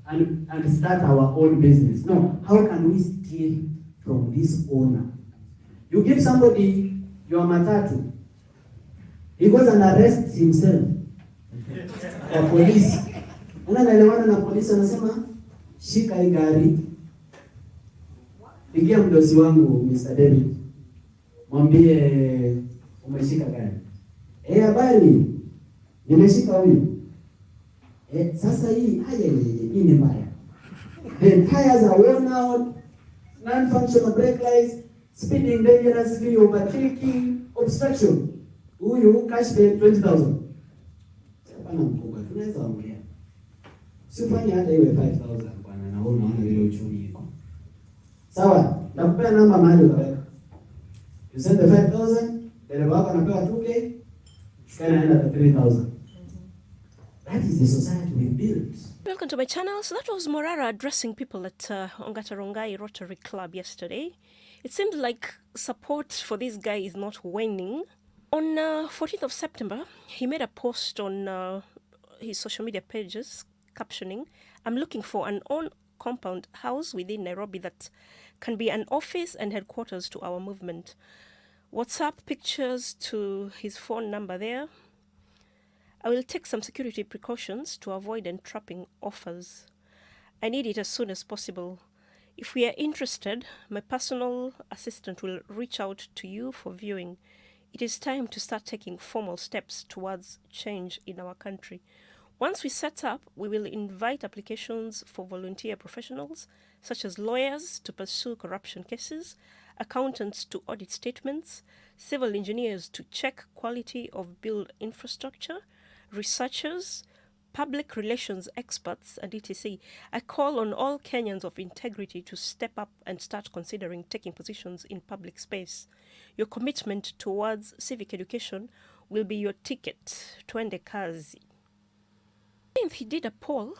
and start our own business. No, how can we steal from this owner? You give somebody your matatu, he goes and arrests himself. Kwa polisi. Anaelewana na polisi, anasema shika hii gari. Pigia mdosi wangu Mr. David. Mwambie umeshika gari. Habari. Nimeshika huyu. Sasa hii ni mbaya. The tires are worn out, non-functional brake lights, speeding dangerously, overtaking, obstruction. Huyu cash bail 20,000. Hapana mkubwa, tunaweza ongea. Usifanye hata iwe 5,000 bwana, na wewe unaona vile uchumi iko. Sawa, nakupea namba mahali utaweka. You send the 5,000, dereva wako anapewa 2K, scan anaenda 3,000. That is the society we built. Welcome to my channel. So that was Morara addressing people at Ongatarongai Rotary Club yesterday. It seemed like support for this guy is not waning. On 14th of September, he made a post on his social media pages captioning, "I'm looking for an on-compound house within Nairobi that can be an office and headquarters to our movement." WhatsApp pictures to his phone number there. "I will take some security precautions to avoid entrapping offers. I need it as soon as possible. If we are interested, my personal assistant will reach out to you for viewing. It is time to start taking formal steps towards change in our country. Once we set up, we will invite applications for volunteer professionals, such as lawyers to pursue corruption cases, accountants to audit statements, civil engineers to check quality of built infrastructure, researchers, public relations experts, and etc. I call on all Kenyans of integrity to step up and start considering taking positions in public space. Your commitment towards civic education will be your ticket to ende kazi." He did a poll,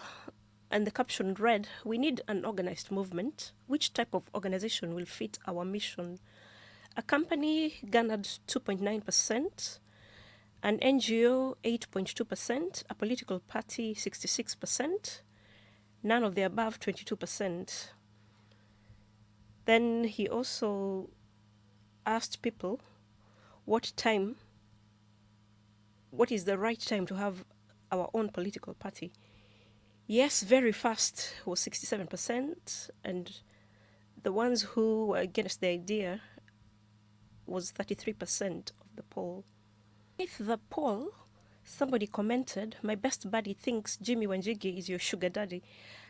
and the caption read, "We need an organized movement. Which type of organization will fit our mission?" A company garnered 2.9%, an NGO 8.2%, a political party 66%, none of the above 22%. Then he also asked people what is the right time to have our own political party. Yes, very fast was 67%, and the ones who were against the idea was 33% of the poll. With the poll, somebody commented, "My best buddy thinks Jimmy Wanjigi is your sugar daddy.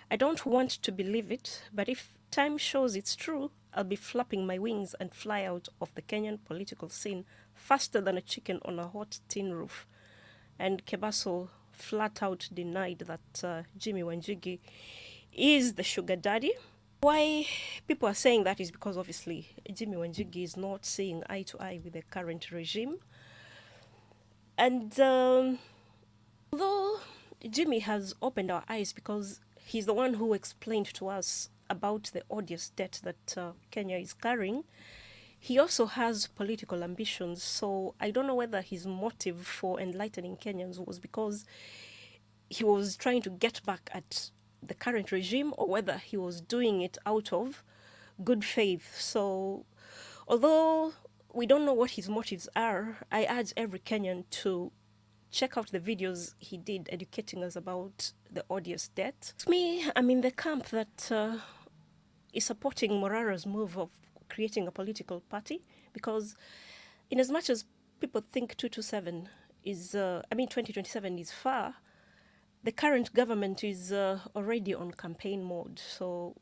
I don't want to believe it, but if time shows it's true, I'll be flapping my wings and fly out of the Kenyan political scene faster than a chicken on a hot tin roof." And Kebaso flat out denied that Jimmy Wanjigi is the sugar daddy. Why people are saying that is because obviously Jimmy Wanjigi is not seeing eye to eye with the current regime. And although Jimmy has opened our eyes because he's the one who explained to us about the odious debt that Kenya is carrying, he also has political ambitions. So I don't know whether his motive for enlightening Kenyans was because he was trying to get back at the current regime or whether he was doing it out of good faith. So although we don't know what his motives are, I urge every Kenyan to check out the videos he did educating us about the odious debt. Me, I'm in the camp that is supporting Morara's move of creating a political party, because in as much as people think 2027 is far, the current government is already on campaign mode. So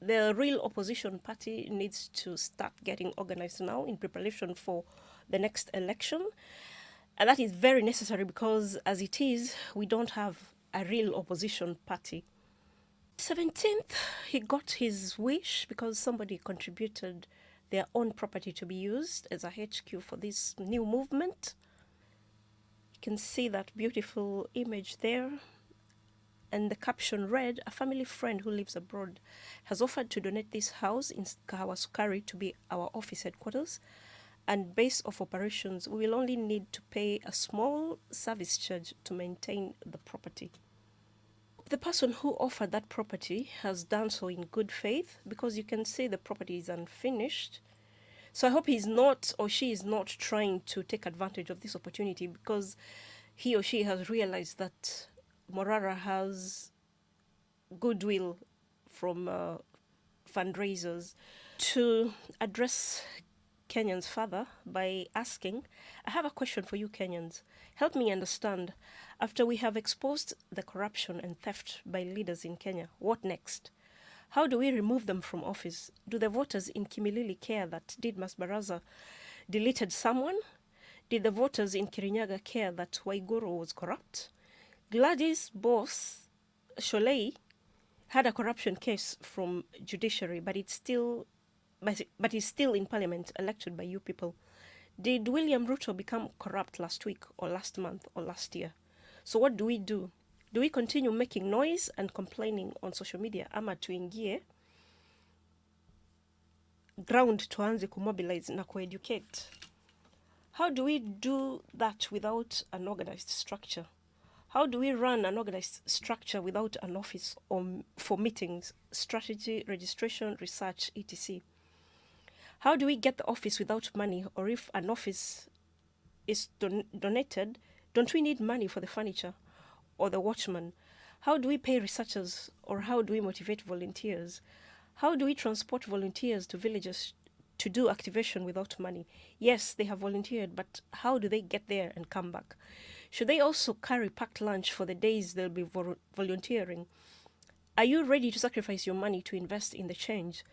the real opposition party needs to start getting organized now in preparation for the next election. And that is very necessary because as it is, we don't have a real opposition party. 17th, he got his wish because somebody contributed their own property to be used as a HQ for this new movement. You can see that beautiful image there. And the caption read, "A family friend who lives abroad has offered to donate this house in Kahawa Sukari to be our office headquarters and base of operations. We will only need to pay a small service charge to maintain the property." the person who offered that property has done so in good faith, because you can say the property is unfinished. So I hope he's not, or she is not, trying to take advantage of this opportunity, because he or she has realized that Morara has goodwill from fundraisers. To address Kenyans further by asking, I have a question for you Kenyans. Help me understand. After we have exposed the corruption and theft by leaders in Kenya, what next? How do we remove them from office? Do the voters in Kimilili care that Didmas Baraza deleted someone? Did the voters in Kirinyaga care that Waiguru was corrupt? Gladys' boss, Sholei, had a corruption case from judiciary, but he's still in parliament, elected by you people. Did William Ruto become corrupt last week or last month or last year? So what do we do? Do we continue making noise and complaining on social media, ama tuingie ground tuanze kumobilize na kueducate? How do we do that without an organized structure? How do we run an organized structure without an office for meetings, strategy, registration, research, etc.? How do we get the office without money? Or if an office is donated, don't we need money for the furniture or the watchman? How do we pay researchers, or how do we motivate volunteers? How do we transport volunteers to villages to do activation without money? Yes, they have volunteered, but how do they get there and come back? Should they also carry packed lunch for the days they'll be volunteering? Are you ready to sacrifice your money to invest in the change?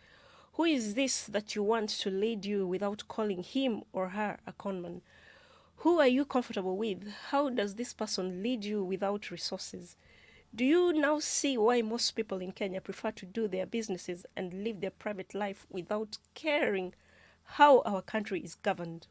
Who is this that you want to lead you without calling him or her a conman? Who are you comfortable with? How does this person lead you without resources? Do you now see why most people in Kenya prefer to do their businesses and live their private life without caring how our country is governed?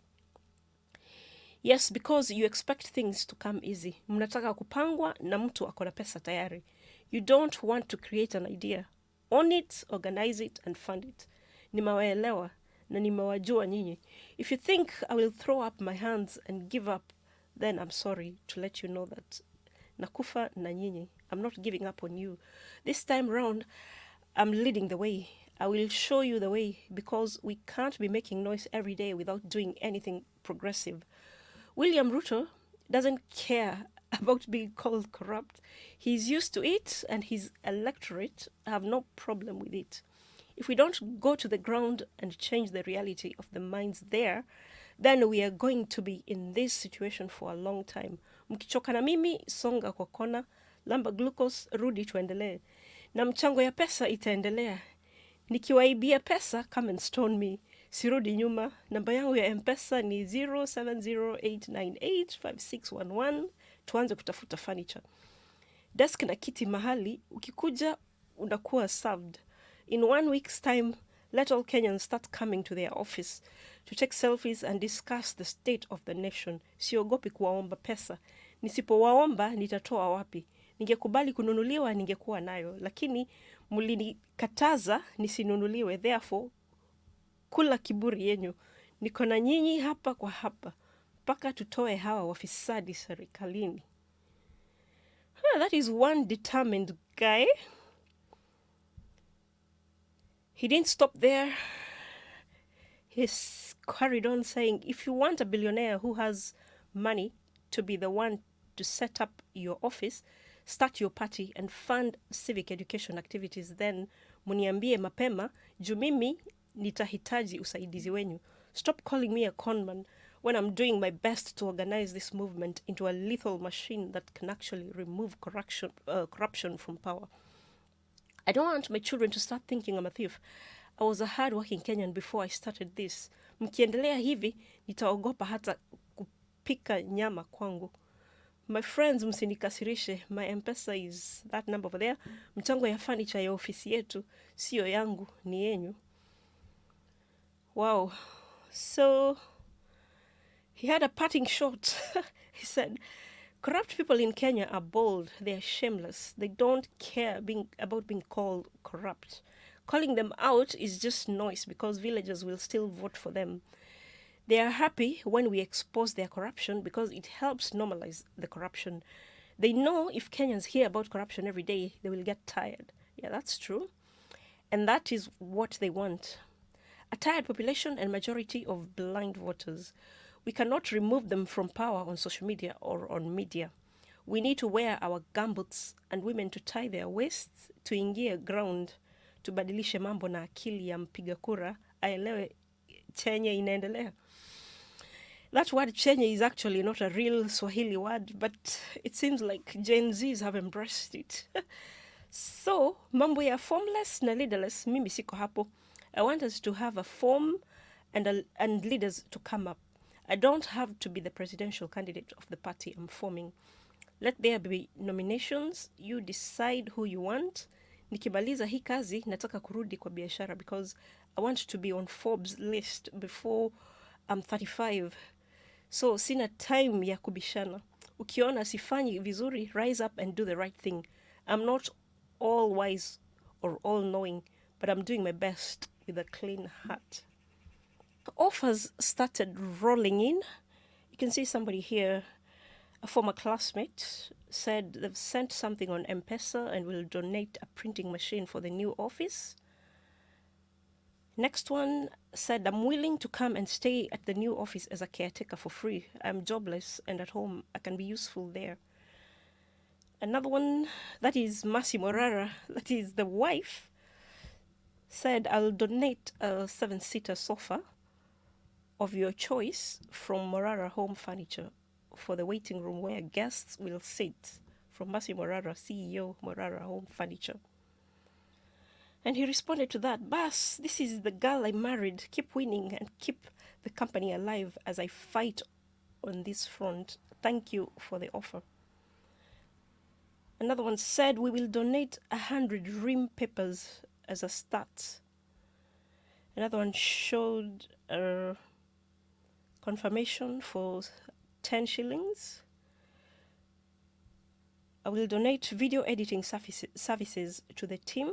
Yes, because you expect things to come easy. Mnataka kupangwa na mtu akona pesa tayari. You don't want to create an idea. Own it, organize it, and fund it. Nimewaelewa na nimewajua nyinyi. If you think I will throw up my hands and give up, then I'm sorry to let you know that nakufa na nyinyi. I'm not giving up on you. This time round, I'm leading the way. I will show you the way, because we can't be making noise every day without doing anything progressive. William Ruto doesn't care about being called corrupt. He's used to it, and his electorate have no problem with it. If we don't go to the ground and change the reality of the minds there, then we are going to be in this situation for a long time. Mkichoka na mimi, songa kwa kona, lamba glucose, rudi tuendelee. Na mchango ya pesa itaendelea. Nikiwaibia pesa, come and stone me. Sirudi nyuma. Namba yangu ya M-Pesa ni 0708985611. Tuanze kutafuta furniture. Desk na kiti mahali, ukikuja unakuwa served. In 1 week's time, let all Kenyans start coming to their office to take selfies and discuss the state of the nation. Siogopi kuwaomba pesa. Nisipowaomba nitatoa wapi? Ningekubali kununuliwa, ningekuwa nayo, lakini mlinikataza nisinunuliwe. Therefore, kula kiburi yenyu. Niko na nyinyi hapa kwa hapa, mpaka tutoe hawa wafisadi serikalini. That is one determined guy. He didn't stop there. He's carried on saying, if you want a billionaire who has money to be the one to set up your office, start your party and fund civic education activities, then muniambie mapema, juu mimi nitahitaji usaidizi wenyu. Stop calling me a conman when I'm doing my best to organize this movement into a lethal machine that can actually remove corruption from power. I don't want my children to start thinking I'm a thief. I was a hard-working Kenyan before I started this. Mkiendelea hivi, nitaogopa hata kupika nyama kwangu. My friends, msinikasirishe. My M-Pesa is that number over there. Mchango ya furniture ya ofisi yetu, sio yangu, ni yenyu. Wow. So, he had a parting shot. He said, corrupt people in Kenya are bold. They are shameless. They don't care about being called corrupt. Calling them out is just noise, because villagers will still vote for them. They are happy when we expose their corruption, because it helps normalize the corruption. They know if Kenyans hear about corruption every day, they will get tired. Yeah, that's true. And that is what they want. A tired population and majority of blind voters. We cannot remove them from power on social media or on media. We need to wear our gumboots and women to tie their waists, tuingie ground, tubadilishe mambo na akili ya mpiga kura, aelewe chenye inaendelea. That word chenye is actually not a real Swahili word, but it seems like Gen Zs have embraced it. So, mambo ya formless na leaderless, mimi siko hapo. I want us to have a form and leaders to come up. I don't have to be the presidential candidate of the party I'm forming. Let there be nominations. You decide who you want. Nikimaliza hii kazi, nataka kurudi kwa biashara because I want to be on Forbes list before I'm 35. So, sina time ya kubishana. Ukiona sifanyi vizuri, rise up and do the right thing. I'm not all wise or all knowing, but I'm doing my best with a clean heart. Offers started rolling in. You can see somebody here, a former classmate, said they've sent something on M-Pesa and will donate a printing machine for the new office. Next one said, I'm willing to come and stay at the new office as a caretaker for free. I'm jobless and at home. I can be useful there. Another one, that is Masi Morara, that is the wife, said, I'll donate a 7-seater sofa of your choice from Morara Home Furniture for the waiting room where guests will sit. From Masi Morara, CEO, Morara Home Furniture. And he responded to that, Bas, this is the girl I married. Keep winning and keep the company alive as I fight on this front. Thank you for the offer. Another one said, we will donate 100 rim papers as a start. Another one showed a confirmation for 10 shillings. I will donate video editing services to the team.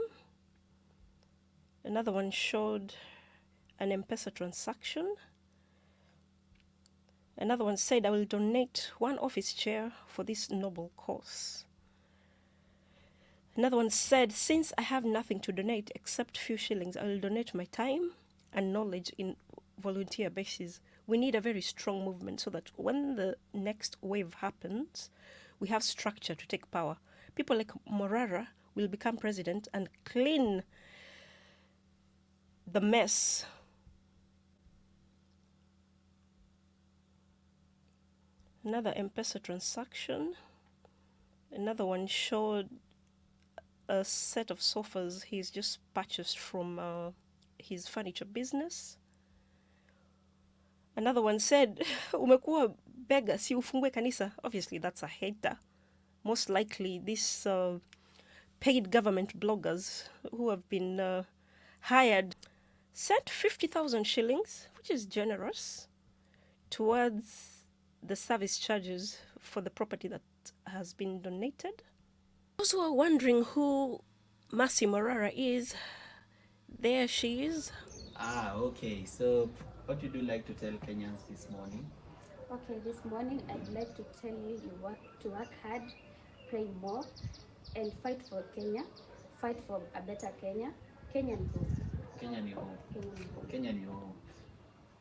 Another one showed an M-Pesa transaction. Another one said, I will donate 1 office chair for this noble cause. Another one said, since I have nothing to donate except few shillings, I will donate my time and knowledge in volunteer basis. We need a very strong movement so that when the next wave happens, we have structure to take power. People like Morara will become president and clean the mess. Another M-Pesa transaction. Another one showed a set of sofas he's just purchased from his furniture business. Another one said, umekuwa bega, si ufungue kanisa. Obviously, that's a hater. Most likely, these paid government bloggers who have been hired sent 50,000 shillings, which is generous, towards the service charges for the property that has been donated. Those who are wondering who Masi Morara is, there she is. Okay. So, what would you like to tell Kenyans this morning? Okay, this morning I'd like to tell you to work hard, pray more, and fight for Kenya. Fight for a better Kenya. Kenya ni home. Kenya ni home. Kenya ni home.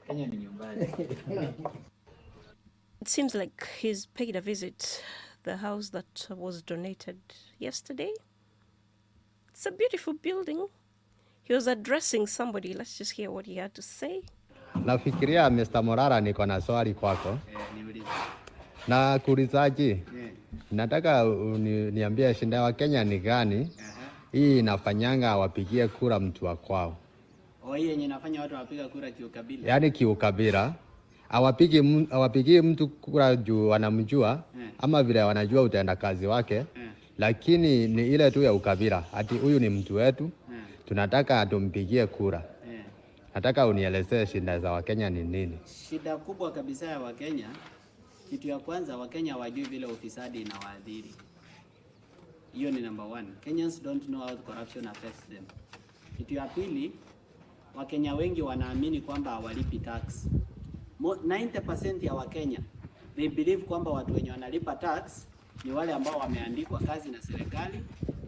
Kenya ni nyumbani. It seems like he's paid a visit the house that was donated yesterday. It's a beautiful building. He was addressing somebody. Let's just hear what he had to say. Nafikiria Mr. Morara, niko na swali kwako. Niulize. Na kuulizaje? Nataka niambie shinda wa Kenya ni gani? Hii inafanyanga wapigie kura mtu wa kwao. Hii yenye inafanya watu wapiga kura kiukabila. Yaani kiukabila. Awapigi mtu kura juu wanamjua ama vile wanajua utenda kazi wake. Lakini ni ile tu ya ukabila. Ati huyu ni mtu wetu. Tunataka tumpigie kura. Nataka unielezee shida za Wakenya ni nini? Shida kubwa kabisa ya Wakenya, kitu ya kwanza, Wakenya hawajui vile ufisadi inawaadhiri. Hiyo ni number 1. Kenyans don't know how corruption affects them. Kitu ya pili, Wakenya wengi wanaamini kwamba hawalipi tax. 90% ya Wakenya they believe kwamba watu wenye wanalipa tax ni wale ambao wameandikwa kazi na serikali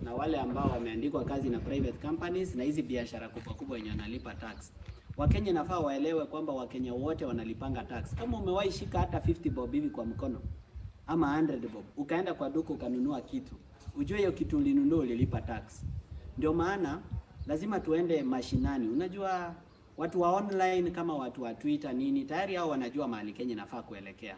na wale ambao wameandikwa kazi na private companies na hizi biashara kubwa kubwa yenye wanalipa tax. Wakenya nafaa waelewe kwamba Wakenya wote wanalipanga tax. Kama umewahi shika hata 50 bob hivi kwa mkono ama 100 bob, ukaenda kwa duka ukanunua kitu, ujue hiyo kitu ulinunua ulilipa tax. Ndio maana lazima tuende mashinani. Unajua watu wa online kama watu wa Twitter nini, tayari hao wanajua mahali Kenya inafaa kuelekea.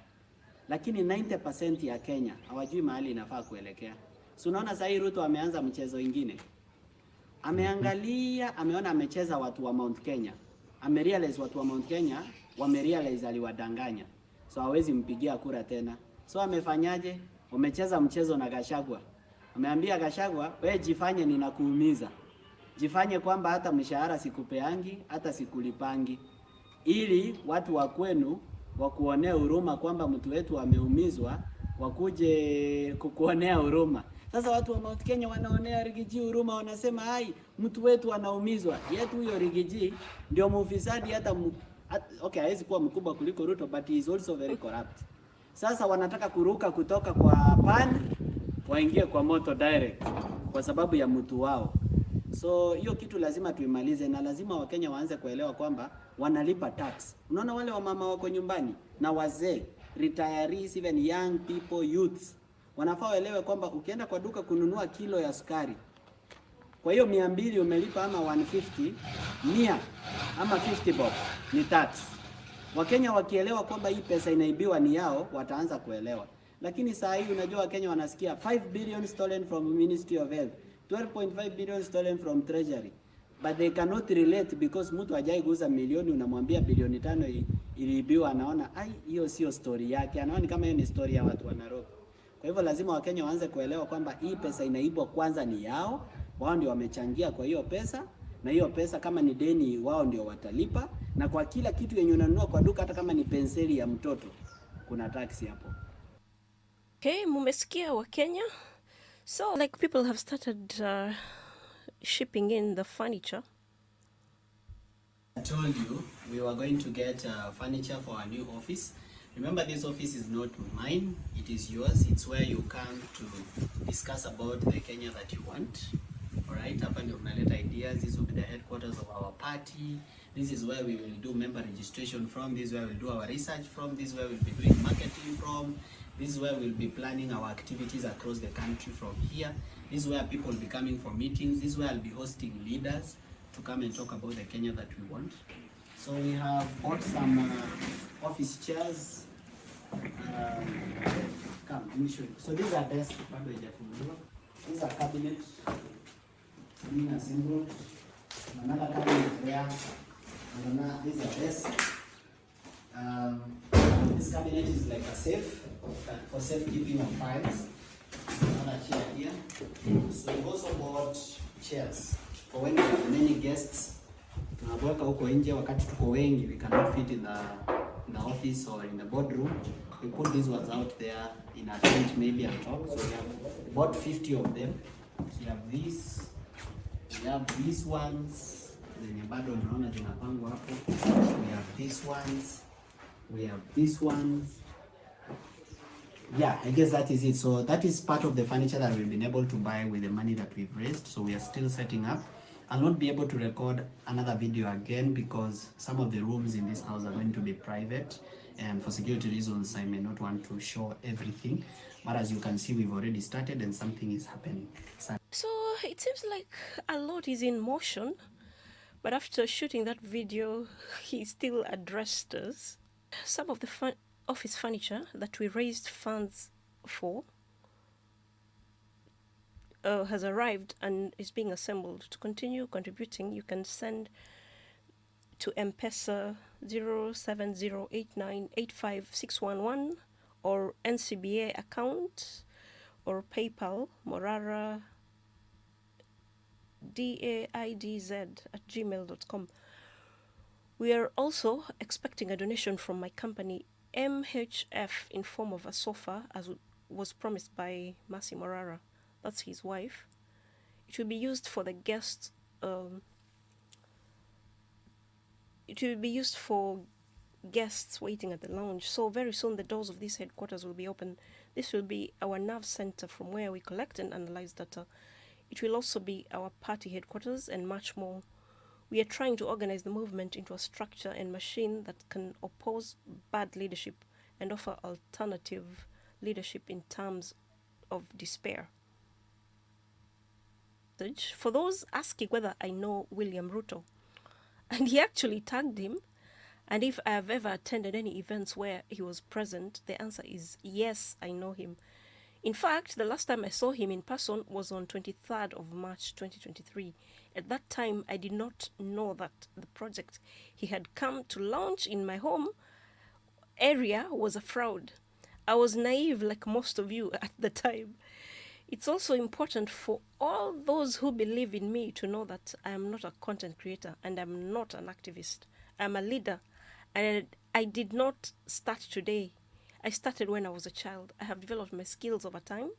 Lakini 90% ya Kenya hawajui mahali inafaa kuelekea. So unaona sasa hii Ruto ameanza mchezo ingine. Ameangalia, ameona amecheza watu wa Mount Kenya. Amerealize watu wa Mount Kenya, wamerealize aliwadanganya. So hawezi mpigia kura tena. So amefanyaje? Wamecheza mchezo na Gachagua. Ameambia Gachagua, wewe jifanye ninakuumiza. Jifanye kwamba hata mshahara sikupeangi, hata sikulipangi. Ili watu wa kwenu wakuonea huruma kwamba mtu wetu ameumizwa, wakuje kukuonea huruma. Sasa watu wa Mount Kenya wanaonea Rigiji huruma, wanasema hai, mtu wetu anaumizwa. Yetu huyo Rigiji ndio mufisadi okay, hawezi kuwa mkubwa kuliko Ruto, but he is also very corrupt. Sasa wanataka kuruka kutoka kwa pan waingie kwa moto direct kwa sababu ya mtu wao. So hiyo kitu lazima tuimalize, na lazima Wakenya waanze kuelewa kwamba wanalipa tax. Unaona wale wamama wako nyumbani na wazee, retirees, even young people, youths, wanafaa waelewe kwamba ukienda kwa duka kununua kilo ya sukari, kwa hiyo 200 umelipa ama 150, 100 ama 50 bob ni tax. Wakenya wakielewa kwamba hii pesa inaibiwa ni yao, wataanza kuelewa. Lakini saa hii unajua Wakenya wanasikia 5 billion stolen from Ministry of Health, 12.5 billion stolen from Treasury. But they cannot relate because mtu hajai guza milioni, unamwambia bilioni 5 iliibiwa, anaona ai hiyo sio story yake, anaona kama hiyo ni story ya watu wa Nairobi. Kwa hivyo lazima Wakenya waanze kuelewa kwamba hii pesa inaibwa kwanza ni yao, wao ndio wamechangia kwa hiyo pesa, na hiyo pesa kama ni deni wao ndio watalipa, na kwa kila kitu yenye unanunua kwa duka hata kama ni penseli ya mtoto kuna tax hapo. Okay, mumesikia wa Kenya. So like people have started shipping in the furniture. I told you we were going to get furniture for our new office. Remember, this office is not mine, it is yours. It's where you come to discuss about the Kenya that you want. Alright, hapa ndio tunaleta ideas. This will be the headquarters of our party. This is where we will do member registration from. This is where we'll do our research from. This is where we'll be doing marketing from. This is where we'll be planning our activities across the country from here. This is where people will be coming for meetings. This is where I'll be hosting leaders to come and talk about the Kenya that we want. So we have bought some office chairs. Come, let me show you. So these are desks. These are cabinets being assembled. Another cabinet there. And these are desks. This cabinet is like a safe for safekeeping of files. Another chair here. So we also bought chairs for when we have many guests. Tunaweka huko nje wakati tuko wengi, we cannot fit in the office or in the boardroom. We put these ones out there in a tent maybe on top. So we have bought 50 of them. So we have these. We have these ones. Zenye bado unaona zinapangwa hapo. We have these ones. We have these ones. Yeah, I guess that is it. So that is part of the furniture that we've been able to buy with the money that we've raised. So we are still setting up. I'll not be able to record another video again because some of the rooms in this house are going to be private, and for security reasons I may not want to show everything. But as you can see, we've already started and something is happening. So it seems like a lot is in motion, but after shooting that video, he still addressed us. Some of the office furniture that we raised funds for has arrived and is being assembled. To continue contributing, you can send to M-Pesa 07089855611 or NCBA account or PayPal Morara DAIDZ@gmail.com. We are also expecting a donation from my company MHF in form of a sofa, as was promised by Mercy Morara. That's his wife. It will be used for the guests. It will be used for guests waiting at the lounge. So very soon the doors of this headquarters will be open. This will be our nerve center from where we collect and analyze data. It will also be our party headquarters and much more. We are trying to organize the movement into a structure and machine that can oppose bad leadership and offer alternative leadership in terms of despair. For those asking whether I know William Ruto, and he actually tagged him, and if I have ever attended any events where he was present, the answer is yes, I know him. In fact, the last time I saw him in person was on 23rd of March 2023. At that time, I did not know that the project he had come to launch in my home area was a fraud. I was naive like most of you at the time. It's also important for all those who believe in me to know that I am not a content creator and I'm not an activist. I'm a leader, and I did not start today. I started when I was a child. I have developed my skills over time.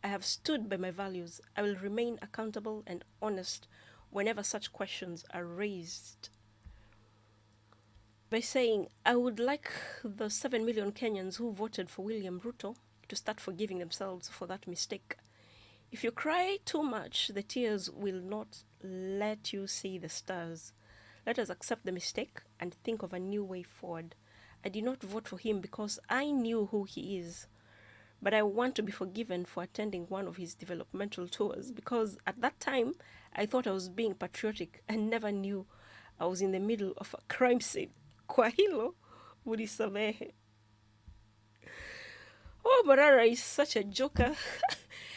I have stood by my values. I will remain accountable and honest whenever such questions are raised. By saying, I would like the 7 million Kenyans who voted for William Ruto to start forgiving themselves for that mistake. If you cry too much, the tears will not let you see the stars. Let us accept the mistake and think of a new way forward. I did not vote for him because I knew who he is, but I want to be forgiven for attending one of his developmental tours because at that time I thought I was being patriotic and never knew I was in the middle of a crime scene. Kwa hilo, munisamehe. Oh, Morara is such a joker.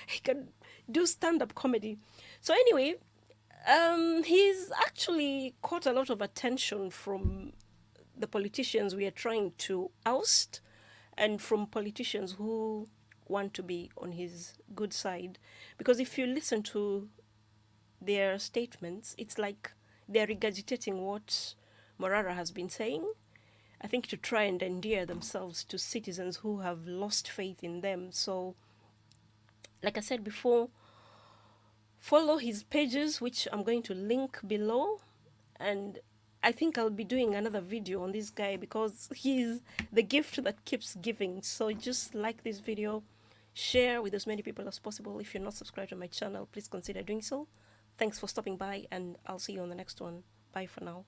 He can do stand-up comedy. So anyway, he's actually caught a lot of attention from the politicians we are trying to oust and from politicians who want to be on his good side. Because if you listen to their statements, it's like they're regurgitating what Morara has been saying, I think to try and endear themselves to citizens who have lost faith in them. So, like I said before, follow his pages, which I'm going to link below. And I think I'll be doing another video on this guy because he's the gift that keeps giving. So just like this video, share with as many people as possible. If you're not subscribed to my channel, please consider doing so. Thanks for stopping by, and I'll see you on the next one. Bye for now.